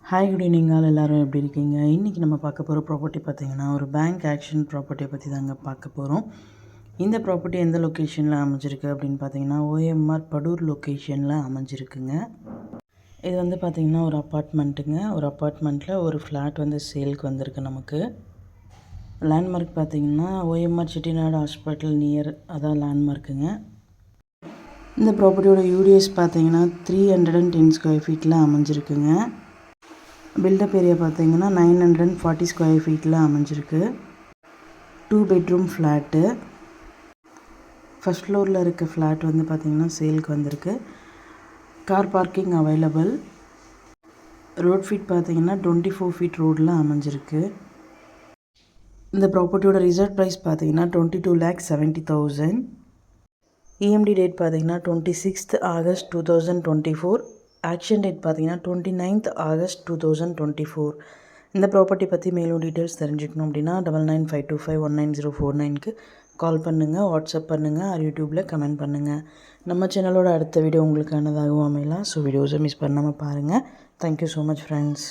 Hi good evening all எல்லோரும் எப்படி இருக்கீங்க? இன்றைக்கி நம்ம பார்க்க போகிற ப்ராப்பர்ட்டி பார்த்திங்கன்னா ஒரு பேங்க் ஆக்ஷன் ப்ராப்பர்ட்டியை பற்றி தாங்க பார்க்க போகிறோம். இந்த ப்ராப்பர்ட்டி எந்த லொக்கேஷனில் அமைஞ்சிருக்கு அப்படின்னு பார்த்தீங்கன்னா ஓஎம்ஆர் படூர் லொக்கேஷனில் அமைஞ்சிருக்குங்க. இது வந்து பார்த்திங்கன்னா ஒரு அப்பார்ட்மெண்ட்டுங்க. ஒரு அப்பார்ட்மெண்ட்டில் ஒரு ஃப்ளாட் வந்து சேலுக்கு வந்திருக்கு. நமக்கு லேண்ட்மார்க் பார்த்திங்கன்னா ஓஎம்ஆர் செட்டிநாடு ஹாஸ்பிட்டல் நியர் அதான் லேண்ட்மார்க்குங்க. இந்த ப்ராப்பர்ட்டியோட யூடிஎஸ் பார்த்திங்கன்னா 310 ஸ்கொயர் ஃபீட்டில் அமைஞ்சிருக்குங்க. பில்டப் ஏரியா பார்த்தீங்கன்னா 940 ஸ்கொயர் ஃபீட்டில் அமைஞ்சிருக்கு. 2 பெட்ரூம் ஃப்ளாட்டு. ஃபஸ்ட் ஃப்ளோரில் இருக்க ஃப்ளாட் வந்து பார்த்திங்கன்னா சேலுக்கு வந்திருக்கு. Car parking available. Road feet பார்த்திங்கன்னா 24 ஃபீட் ரோடில் அமைஞ்சிருக்கு. இந்த ப்ராப்பர்ட்டியோட ரிசர்வ் ப்ரைஸ் பார்த்திங்கன்னா 22,70,000. இஎம்டி டேட் பார்த்திங்கன்னா 26th August 2024. ஆக்ஷன் டேட் பார்த்தீங்கன்னா 29th August 2024. இந்த ப்ராப்பர்ட்டி பற்றி மேலும் டீட்டெயில்ஸ் தெரிஞ்சுக்கணும் அப்படின்னா 9952519049க்கு கால் பண்ணுங்கள், வாட்ஸ்அப் பண்ணுங்கள், ஆர் யூடியூப்பில் கமெண்ட் பண்ணுங்கள். நம்ம சேனலோட அடுத்த வீடியோ உங்களுக்கானதாகவும் அமையலாம். ஸோ வீடியோஸை மிஸ் பண்ணாமல் பாருங்கள். Thank you so much friends.